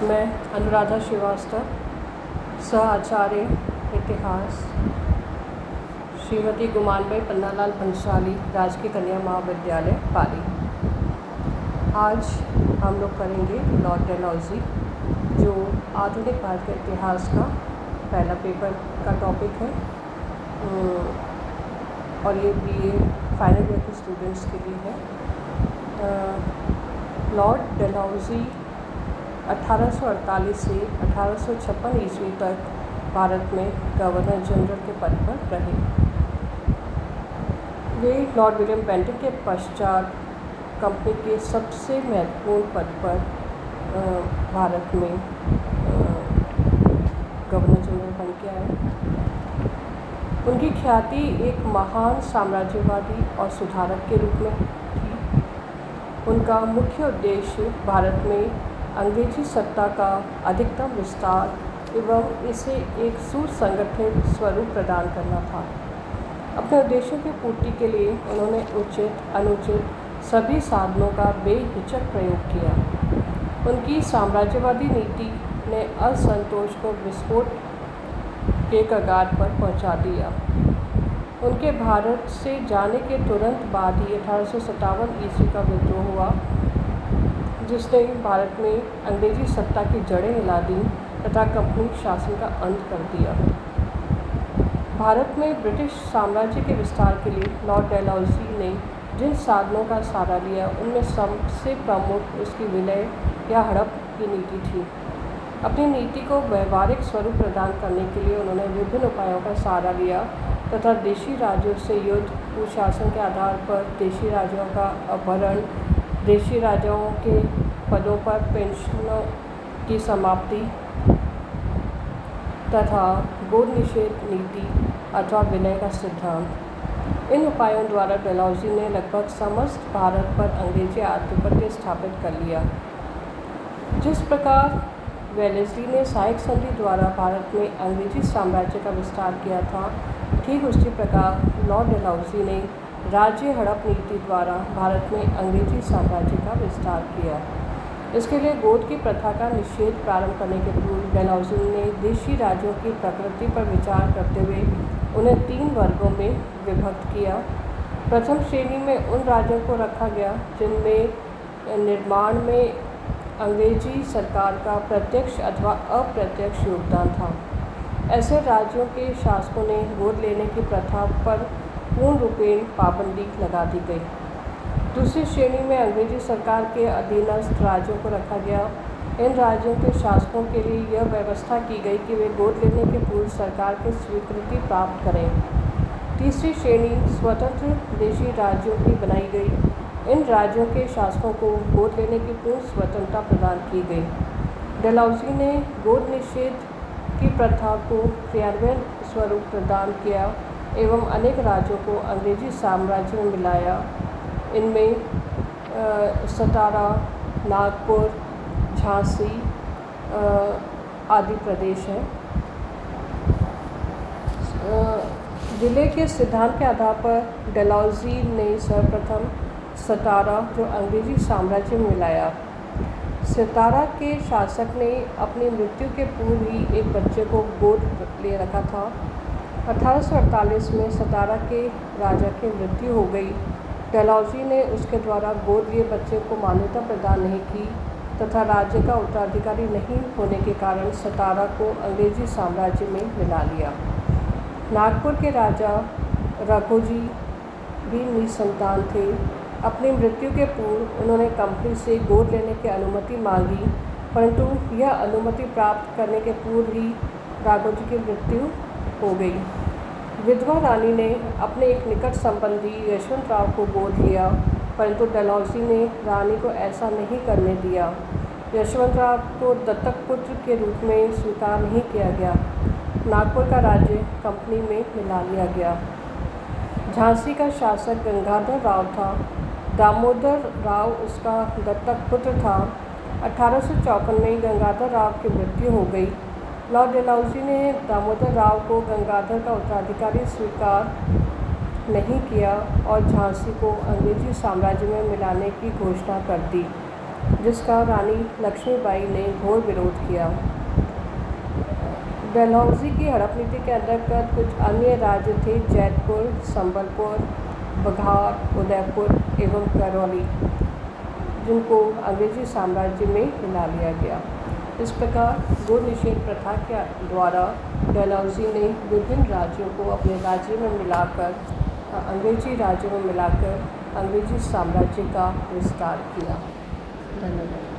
मैं अनुराधा श्रीवास्तव, सह आचार्य इतिहास, श्रीमती गुमानबाई पन्नालाल भंसाली, राजकीय कन्या महाविद्यालय पाली। आज हम लोग करेंगे लॉर्ड डलहौजी, जो आधुनिक भारत के इतिहास का पहला पेपर का टॉपिक है और ये BA फाइनल ईयर के स्टूडेंट्स के लिए है। लॉर्ड डलहौजी 1848 से 1856 ईस्वी तक भारत में गवर्नर जनरल के पद पर रहे। वे लॉर्ड विलियम बेंटिक के पश्चात कंपनी के सबसे महत्वपूर्ण पद पर भारत में गवर्नर जनरल बन के आए। उनकी ख्याति एक महान साम्राज्यवादी और सुधारक के रूप में थी। उनका मुख्य उद्देश्य भारत में अंग्रेजी सत्ता का अधिकतम विस्तार एवं इसे एक सुसंगठित स्वरूप प्रदान करना था। अपने उद्देश्यों की पूर्ति के लिए उन्होंने उचित अनुचित सभी साधनों का बेहिचक प्रयोग किया। उनकी साम्राज्यवादी नीति ने असंतोष को विस्फोट के कगार पर पहुंचा दिया। उनके भारत से जाने के तुरंत बाद ही 1857 ईस्वी का विद्रोह हुआ, जिसने भारत में अंग्रेजी सत्ता की जड़ें हिला दी तथा कंपनी शासन का अंत कर दिया। भारत में ब्रिटिश साम्राज्य के विस्तार के लिए लॉर्ड डलहौजी ने जिन साधनों का सहारा लिया, उनमें सबसे प्रमुख उसकी विलय या हड़प की नीति थी। अपनी नीति को व्यवहारिक स्वरूप प्रदान करने के लिए उन्होंने विभिन्न उपायों का सहारा लिया तथा देशी राज्यों से युद्ध, कुशासन के आधार पर देशी राज्यों का अपहरण, देशी राजाओं के पदों पर पेंशनों की समाप्ति तथा गोद निषेध नीति अथवा विलय का सिद्धांत। इन उपायों द्वारा डलहौजी ने लगभग समस्त भारत पर अंग्रेजी आधिपत्य स्थापित कर लिया। जिस प्रकार वेलेस्ली ने सहायक संधि द्वारा भारत में अंग्रेजी साम्राज्य का विस्तार किया था, ठीक उसी प्रकार लॉर्ड डलहौजी ने राज्य हड़प नीति द्वारा भारत में अंग्रेजी साम्राज्य का विस्तार किया। इसके लिए गोद की प्रथा का निषेध प्रारंभ करने के पूर्व डलहौजी ने देशी राज्यों की प्रकृति पर विचार करते हुए उन्हें 3 वर्गों में विभक्त किया। प्रथम श्रेणी में उन राज्यों को रखा गया जिनमें निर्माण में अंग्रेजी सरकार का प्रत्यक्ष अथवा अप्रत्यक्ष योगदान था। ऐसे राज्यों के शासकों ने गोद लेने की प्रथा पर पूर्ण रूपेण पाबंदी लगा दी गई। दूसरी श्रेणी में अंग्रेजी सरकार के अधीनस्थ राज्यों को रखा गया। इन राज्यों के शासकों के लिए यह व्यवस्था की गई कि वे गोद लेने के पूर्व सरकार की स्वीकृति प्राप्त करें। तीसरी श्रेणी स्वतंत्र देशी राज्यों की बनाई गई। इन राज्यों के शासकों को गोद लेने की पूर्ण स्वतंत्रता प्रदान की गई। डलहौजी ने गोद निषेध की प्रथा को क्रियान्वयन स्वरूप प्रदान किया एवं अनेक राज्यों को अंग्रेजी साम्राज्य में मिलाया। इनमें सतारा, नागपुर, झांसी आदि प्रदेश हैं। विलय के सिद्धांत के आधार पर डलहौजी ने सर्वप्रथम सतारा, जो अंग्रेजी साम्राज्य में मिलाया। सतारा के शासक ने अपनी मृत्यु के पूर्व ही एक बच्चे को गोद ले रखा था। 1848 में सतारा के राजा की मृत्यु हो गई। डलहौजी ने उसके द्वारा गोद लिए बच्चे को मान्यता प्रदान नहीं की तथा राज्य का उत्तराधिकारी नहीं होने के कारण सतारा को अंग्रेजी साम्राज्य में मिला लिया। नागपुर के राजा राघोजी भी निसंतान थे। अपनी मृत्यु के पूर्व उन्होंने कंपनी से गोद लेने की अनुमति मांगी, परंतु यह अनुमति प्राप्त करने के पूर्व ही राघोजी की मृत्यु हो गई। विधवा रानी ने अपने एक निकट संबंधी यशवंतराव को गोद लिया, परंतु डलहौजी ने रानी को ऐसा नहीं करने दिया। यशवंतराव को दत्तक पुत्र के रूप में स्वीकार नहीं किया गया। नागपुर का राज्य कंपनी में मिला लिया गया। झांसी का शासक गंगाधर राव था। दामोदर राव उसका दत्तक पुत्र था। 1854 में गंगाधर राव की मृत्यु हो गई। लॉर्ड डलहौजी ने दामोदर राव को गंगाधर का उत्तराधिकारी स्वीकार नहीं किया और झांसी को अंग्रेजी साम्राज्य में मिलाने की घोषणा कर दी। जिसका रानी लक्ष्मीबाई ने घोर विरोध किया। डलहौजी की हड़प नीति के अंतर्गत कुछ अन्य राज्य थे जैतपुर, संबलपुर, बघार, उदयपुर एवं करौली, जिनको अंग्रेजी साम्राज्य में मिला लिया गया। इस प्रकार गो निषेध प्रथा के द्वारा डलहौजी ने विभिन्न राज्यों को अपने राज्य में मिलाकर अंग्रेजी राज्यों में मिलाकर अंग्रेजी साम्राज्य का विस्तार किया। धन्यवाद।